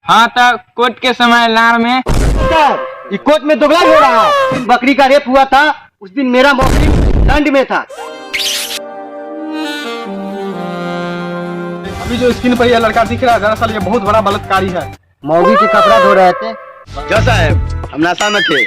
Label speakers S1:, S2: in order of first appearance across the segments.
S1: हाँ तो कोर्ट के समय लार में
S2: ये कोर्ट में दोगला हो रहा है। बकरी का रेप हुआ था उस दिन मेरा मौका दंड में था।
S3: अभी जो स्क्रीन पर यह लड़का दिख रहा है दरअसल ये बहुत बड़ा बलात्कारी है।
S2: मौगी के कपड़ा धो रहे थे।
S4: जो साहब हम नशा में थे।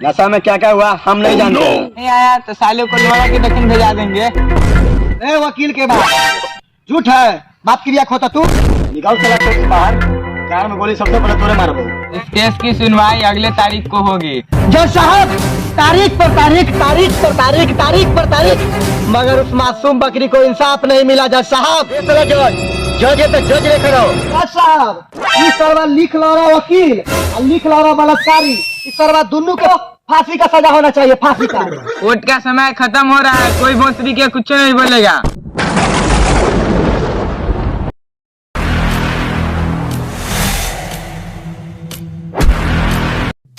S4: नशा में क्या क्या हुआ हम नहीं जानते।
S1: नहीं आया तो सालों को लोड़ा के दक्षिण भेजा देंगे।
S2: ए वकील के बात झूठ है। बाप की रिया खोता तू
S4: निकाल चला कोर्ट से बाहर। कार में गोली सबसे पहले तोरे मार दो।
S1: इस केस की सुनवाई अगले तारीख को होगी।
S2: जज साहब तारीख पर तारीख तारीख पर तारीख तारीख पर तारीख मगर उस मासूम बकरी को इंसाफ नहीं मिला। जज साहब जज तो जज लेकर आओ। जज साहब इस तरह लिख ला रहा वकील और लिख ला रहा बलात्कारी। इस तरह दोनों को फांसी का सजा होना चाहिए। फांसी का।
S1: कोर्ट का समय खत्म हो रहा है। कोई भोसड़ी के कुछ नहीं बोलेगा।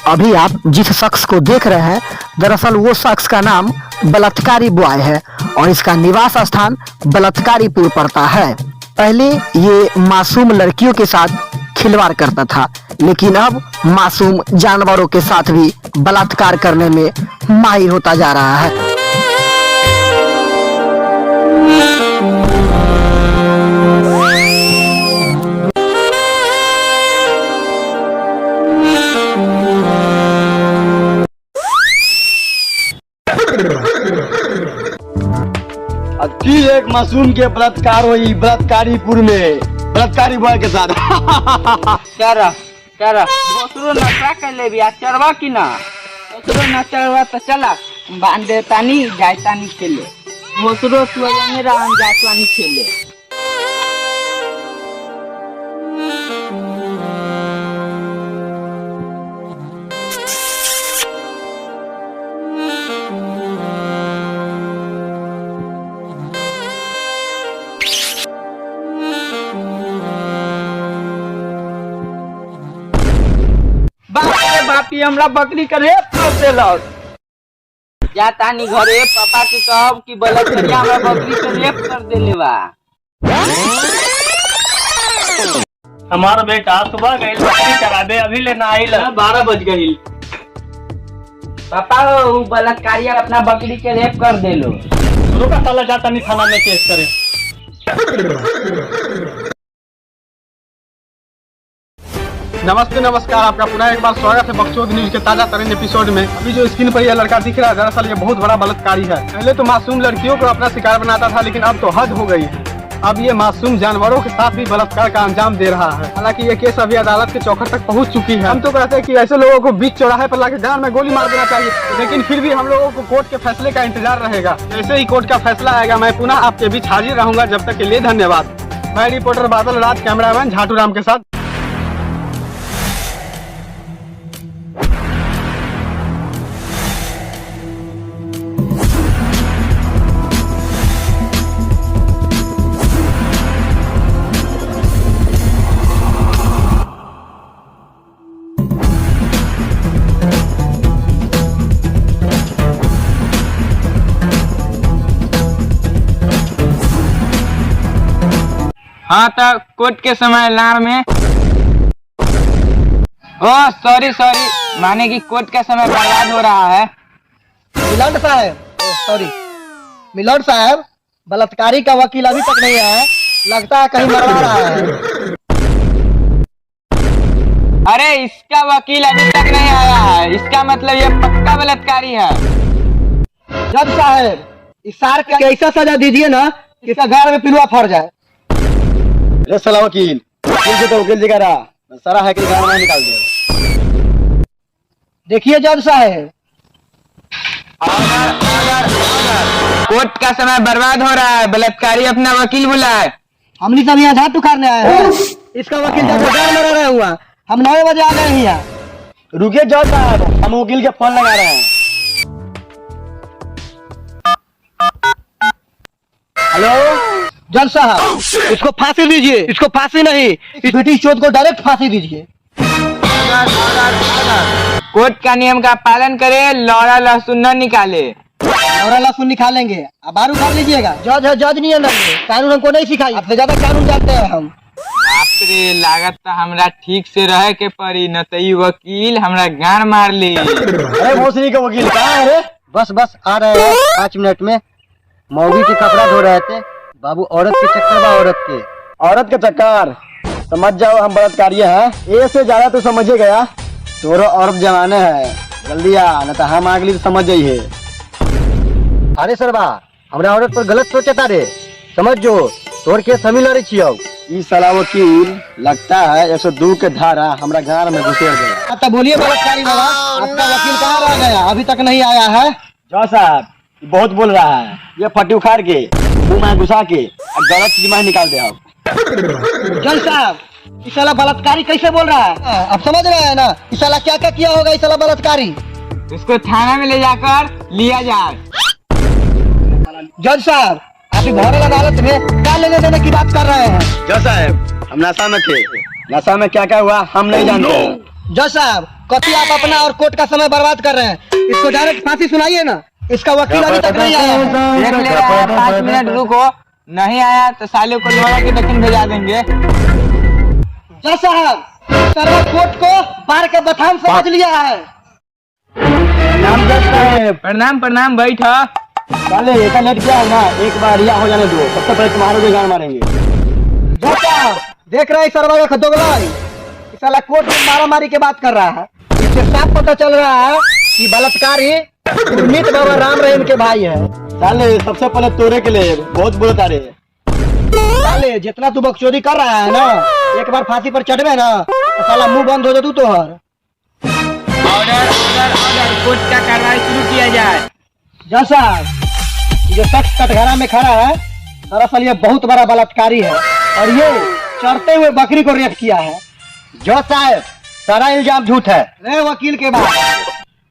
S5: अभी आप जिस शख्स को देख रहे हैं दरअसल वो शख्स का नाम बलात्कारी बॉय है और इसका निवास स्थान बलात्कारीपुर पड़ता है। पहले ये मासूम लड़कियों के साथ खिलवाड़ करता था लेकिन अब मासूम जानवरों के साथ भी बलात्कार करने में माहिर होता जा रहा है।
S4: अच्छी एक मासूम के बलात्कार हुई बलात्कारीपुर में बलात्कारी बॉय के साथ।
S1: चरा भोसरो नशा कर ले बिया चरवा की ना भोसरो न चरवा तो चला बांधे तानी जाए तानी खेले भोसरो मेरा हम जातवानी खेले। बापी हमरा बकरी के रेप कर देलक। जातानी घरे पापा के कहब कि बलात्कारिया हमरा बकरी के रेप कर देले बा।
S6: हमारा बेटा सुबह गई बकरी चराबे अभी ले ना आइल 12 बज गई।
S1: पापा वो बलात्कारिया अपना बकरी के रेप कर देलो।
S6: रुका साला जाता नहीं थाना में केस करे।
S3: नमस्ते नमस्कार, आपका पुनः एक बार स्वागत है बकचोद न्यूज के ताजा तरीन एपिसोड में। अभी जो स्क्रीन पर यह लड़का दिख रहा है दरअसल ये बहुत बड़ा बलात्कारी है। पहले तो मासूम लड़कियों को अपना शिकार बनाता था लेकिन अब तो हद हो गई है। अब ये मासूम जानवरों के साथ भी बलात्कार का अंजाम दे रहा है। हालांकि ये केस अभी अदालत के चौखट तक पहुंच चुकी है। हम तो कहते हैं कि ऐसे लोगों को बीच चौराहे पर लाके जान में गोली मार देना चाहिए, लेकिन फिर भी हम लोगों को कोर्ट के फैसले का इंतजार रहेगा। जैसे ही कोर्ट का फैसला आएगा मैं पुनः आपके बीच हाजिर रहूंगा। जब तक के लिए धन्यवाद। मैं रिपोर्टर बादल राज, कैमरामैन झाटू राम के साथ।
S1: हाँ तो कोर्ट के समय लार में ओ सॉरी माने कि कोर्ट का समय बर्बाद हो रहा है।
S2: मिलॉर्ड साहब सॉरी मिलॉर्ड साहब बलात्कारी का वकील अभी तक नहीं आया। लगता है कहीं मरवा रहा है।
S1: अरे इसका वकील अभी तक नहीं आया है, इसका मतलब ये पक्का बलात्कारी है।
S2: जज साहब इस सार का ऐसा सजा दीजिए ना कि इसका घर में पिलुआ फर जाए।
S4: अरे साला वकील तो वकील जगह रहा सारा है कि घर में निकाल दे।
S2: देखिए जज साहब
S1: कोर्ट का समय बर्बाद हो रहा है। बलात्कारी अपना वकील बुलाए।
S2: हमने सब यहाँ झाट उखाड़ने आए हैं। इसका वकील जब घर में रह हुआ हम 9 बजे आ गए हैं यहाँ।
S4: रुकिए जज साहब हम वकील के फोन लगा रहे हैं।
S2: हेलो जज साहब इसको फांसी दीजिए। इसको फांसी नहीं इस ब्रिटिश चोद को डायरेक्ट फांसी दीजिए।
S1: कोर्ट का नियम का पालन करे, लौड़ा लहसुन न निकाले।
S2: लौड़ा लहसुन निकालेंगे अब बारू कर लीजिएगा। जज है जज नहीं है ना, कानून हमको नहीं सिखाई। आपसे ज्यादा कानून जानते हैं हम।
S1: बाप रे, लागत तो हमरा ठीक से रहे के पड़ी, न तो ई वकील हमरा गान मार ली।
S2: अरे भोसड़ी का वकील कहाँ है रे? बस बस आ रहे हैं 5 मिनट में। मौगी के कपड़ा धो रहे थे बाबू, औरत के चक्कर बा औरत के चक्कर। समझ जाओ हम बलात्कारी हैं, ए से ज्यादा तो समझे गया। तोरो औरत जमाने है, जल्दी आ न तो हम अगली समझ जाइए। अरे सरबा, हमरा औरत पर गलत सोचता रे, समझ जो तोर के समी लड़े छियो। ई साला वकील लगता है 102 के धारा हमरा घर में घुसेड़ गया। तो बोलिए बलात्कारी बाबा, आपका वकील कहाँ रह गया? अभी तक नहीं आया है। जो साहब बहुत बोल रहा है, ये फटी उखाड़ के मुंह में घुसा के गलत दिमाग निकाल दे। आप जज साहब, इस साला बलात्कारी कैसे बोल रहा है? अब समझ रहे हैं ना इस साला क्या क्या किया होगा? इस साला बलात्कारी
S1: उसको थाना में ले जाकर लिया जाए।
S2: जज साहब, आप भरल अदालत में क्या लेने देने की बात कर रहे हैं?
S4: जज साहब, हम नशा में थे। नशा में क्या क्या हुआ हम नहीं जानते।
S2: जज साहब, कभी आप अपना और कोर्ट का समय बर्बाद कर रहे हैं। इसको डायरेक्ट फांसी सुनाइए ना। इसका वकील अभी तक नहीं आया है।
S1: देख ले रहा है, 5 मिनट रुको, नहीं आया तो साले को लोड़ा के दक्षिण भेजा देंगे।
S2: जज साहब, सर्व कोर्ट को बार के बथान समझ लिया है।
S4: नाम जज साहब,
S1: प्रणाम प्रणाम, बैठा।
S4: साले ऐसा लेट गया है ना, एक बार रिहा हो जाने दो, सबसे पहले तुम्हारे को गान मारेंगे।
S2: जज साहब, देख रहे हैं सर्वा का दोगलाई, इस साला कोर्ट में मारामारी की बात कर रहा है। इससे साफ पता चल रहा है कि बलात्कारी गुरमीत बाबा राम रहीम के भाई है।
S4: साले सबसे पहले तोरे के लिए बहुत बोलता रे।
S2: साले जितना तू बकचोदी कर रहा है ना, एक बार फांसी पर चढ़वे ना तो साला मुंह बंद हो जातू तोहर।
S1: ऑर्डर ऑर्डर ऑर्डर, कोर्ट का कार्रवाई शुरू किया जाए।
S2: जज साहब, जो शख्स कटघरा में खड़ा है दरअसल ये बहुत बड़ा बलात्कारी है और ये चढ़ते हुए बकरी को रेप किया है। जज साहब, सारा इल्जाम झूठ है। रे वकील के बात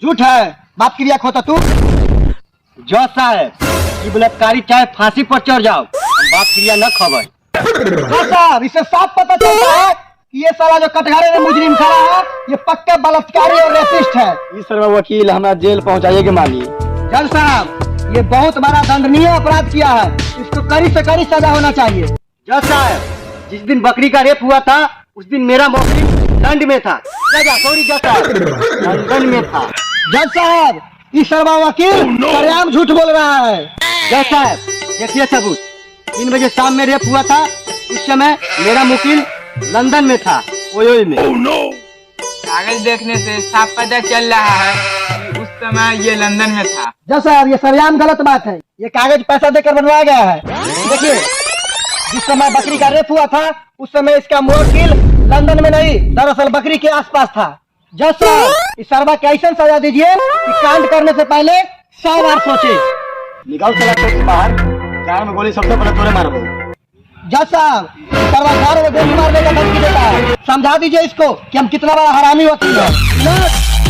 S2: झूठ है, बाप की रिया खोता तू। जज साहब, ये बलात्कारी चाहे फांसी पर चढ़ जाओ, हम बाप की रिया न खबर। जज साहब, इससे साफ पता चलता है कि ये साला जो कटघरे में मुजरिम खड़ा है ये पक्का बलात्कारी और रेपिस्ट है।
S4: इस सर्व वकील हमारा जेल पहुंचाइए के मानी।
S2: जज साहब, ये बहुत बड़ा दंडनीय अपराध किया है, इसको कड़ी से कड़ी सजा होना चाहिए। जज साहब, जिस दिन बकरी का रेप हुआ था उस दिन मेरा मौकिल दंड में था। सॉरी जज साहब, लंदन में था। जज साहब, इस सर्वा वकील सरेआम झूठ बोल रहा है। जज साहब, देखिए सबूत, 3 बजे शाम में रेप हुआ था, उस समय मेरा मुकील लंदन में था, ओयो में।
S1: कागज देखने से साफ पता चल रहा है कि उस समय ये लंदन में था।
S2: जज साहब, ये सरेआम गलत बात है, ये कागज पैसा देकर बनवाया गया है। देखिए, जिस समय बकरी का रेप हुआ था उस समय इसका मुवक्किल लंदन में नहीं दरअसल बकरी के आसपास था। जज साहब, इस सर्वा को ऐसा सजा दीजिए कि कांड करने से पहले 100 बार सोचे।
S4: निकाल साला कोर्ट से बाहर, चार में गोली सबसे पहले तोरे मारबो।
S2: जज साहब, सर्वा घर में गोली मारने का धमकी देता है, समझा दीजिए इसको कि हम कितना बड़ा हरामी वकील है।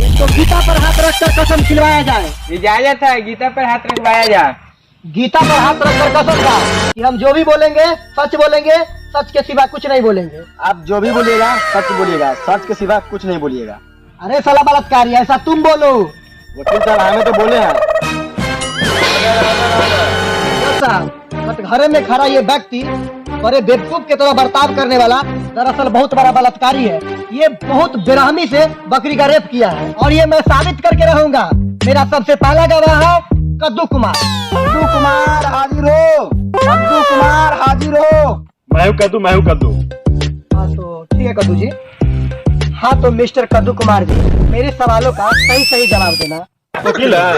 S2: इसको गीता पर हाथ रखकर कसम खिलवाया जाए।
S1: इजाजत है, गीता पर हाथ रखवाया जाए।
S2: गीता पर हाथ रखकर कसम खा कि हम जो भी बोलेंगे सच बोलेंगे, सच के सिवा कुछ नहीं बोलेंगे।
S4: आप जो भी बोलिएगा सच बोलिएगा, सच के सिवा कुछ नहीं बोलिएगा।
S2: अरे साला बलात्कारी, ऐसा तुम बोलो।
S4: वकील साहब, हमें तो बोले हैं।
S2: कटघरे में खड़ा ये व्यक्ति बड़े बेवकूफ के तरह बर्ताव करने वाला दरअसल बहुत बड़ा बलात्कारी है। ये बहुत बेरहमी से बकरी का रेप किया है और ये मैं साबित करके रहूंगा। मेरा सबसे पहला गवाह है कद्दू कुमार।
S4: कद्दू कुमार हाजिर हो, कद्दू कुमार हाजिर हो। मैं हूँ कद्दू।
S2: हाँ तो ठीक है कद्दू जी। हाँ तो मिस्टर कद्दू कुमार जी, मेरे सवालों का सही सही जवाब देना।
S4: वकील है,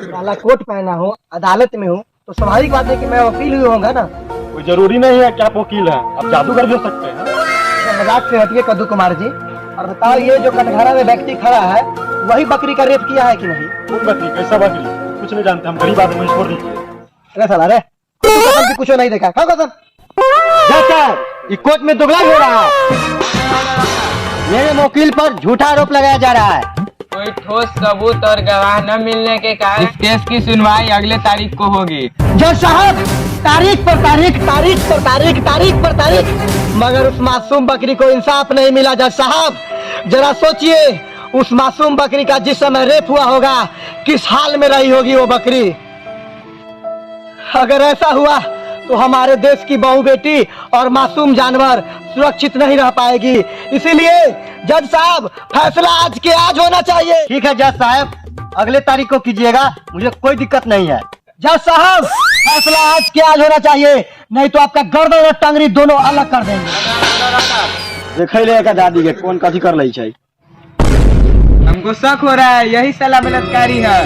S2: काला कोट पहना हो, अदालत में हूँ तो स्वाभाविक बात है कि मैं वकील ही होऊंगा ना।
S4: कोई जरूरी नहीं है कि आप वकील हैं, आप जादूगर भी हो सकते हैं।
S2: तो मजाक से हटिए कद्दू कुमार जी और बताओ, ये जो कटघरा में व्यक्ति खड़ा है वही बकरी का रेप किया है कि नहीं?
S4: कौन बकरी, कैसा बकरी, कुछ नहीं जानते हम, गरीब आदमी, छोड़ दीजिए।
S2: अरे साला रे, कसम की कुछ नहीं देखा, खाओ कसम। ये कोर्ट में दुगला हो रहा है। मेरे वकील पर झूठा आरोप लगाया जा रहा है।
S1: कोई ठोस सबूत और गवाह न मिलने के कारण इस केस की सुनवाई अगले तारीख को होगी।
S2: जज साहब, तारीख पर तारीख, तारीख पर तारीख, तारीख पर तारीख, मगर उस मासूम बकरी को इंसाफ नहीं मिला। जज साहब, जरा सोचिए, उस मासूम बकरी का जिस समय रेप हुआ होगा किस हाल में रही होगी वो बकरी। अगर ऐसा हुआ तो हमारे देश की बहू बेटी और मासूम जानवर सुरक्षित नहीं रह पाएगी। इसीलिए जज साहब, फैसला आज के आज होना चाहिए।
S4: ठीक है जज साहब, अगले तारीख को कीजिएगा, मुझे कोई दिक्कत नहीं है।
S2: जज साहब, फैसला आज के आज होना चाहिए, नहीं तो आपका गर्दन और टंगरी दोनों अलग कर देंगे।
S4: देखे ले का दादी के कौन कथी कर ली छै।
S1: हमको शक हो रहा है यही साला बलात्कारी है।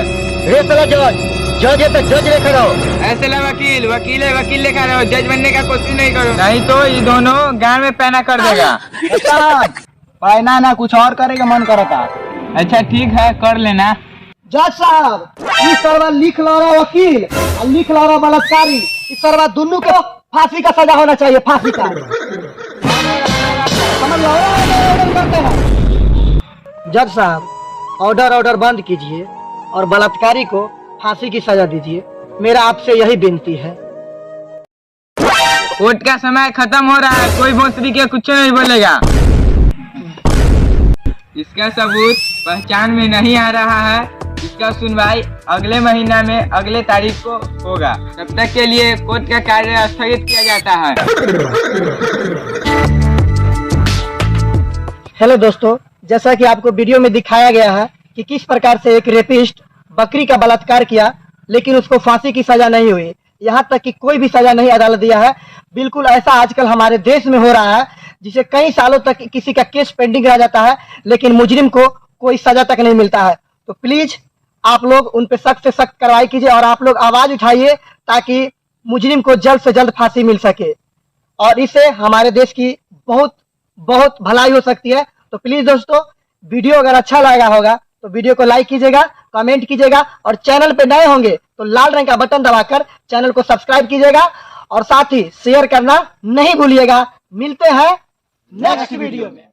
S2: रे साला जज है तो जज लेकर रहो।
S1: ऐसे ला वकील, वकील है वकील लेकर रहो, जज बनने का कोशिश नहीं करो, नहीं तो ये दोनों गांव में पैना कर देगा।
S2: पैना ना कुछ और करेगा मन करता।
S1: अच्छा ठीक है, कर लेना।
S2: जज साहब, इस सरवा लिख ला रहा वकील और लिख ला रहा बलात्कारी, इस सरवा दोनों को फांसी का सजा होना चाहिए, फांसी का। समझ लो, ऑर्डर करते हैं। जज साहब, ऑर्डर बंद कीजिए और बलात्कारी को फांसी की सजा दीजिए, मेरा आपसे यही विनती है।
S1: कोर्ट का समय खत्म हो रहा है, कोई भोसड़ी के कुछ नहीं बोलेगा। इसका सबूत पहचान में नहीं आ रहा है, इसका सुनवाई अगले महीना में अगले तारीख को होगा। तब तक के लिए कोर्ट का कार्य स्थगित किया जाता है।
S2: हेलो दोस्तों, जैसा कि आपको वीडियो में दिखाया गया है कि किस प्रकार से एक रेपिस्ट बकरी का बलात्कार किया, लेकिन उसको फांसी की सजा नहीं हुई, यहाँ तक कि कोई भी सजा नहीं अदालत दिया है। बिल्कुल ऐसा आजकल हमारे देश में हो रहा है, जिसे कई सालों तक किसी का केस पेंडिंग रह जाता है, लेकिन मुजरिम को कोई सजा तक नहीं मिलता है। तो प्लीज आप लोग उन पे सख्त से सख्त कार्रवाई कीजिए और आप लोग आवाज उठाइए ताकि मुजरिम को जल्द से जल्द फांसी मिल सके और इससे हमारे देश की बहुत बहुत भलाई हो सकती है। तो प्लीज दोस्तों, वीडियो अगर अच्छा लगा होगा तो वीडियो को लाइक कीजिएगा, कमेंट कीजिएगा और चैनल पे नए होंगे तो लाल रंग का बटन दबाकर चैनल को सब्सक्राइब कीजिएगा और साथ ही शेयर करना नहीं भूलिएगा। मिलते हैं नेक्स्ट वीडियो में।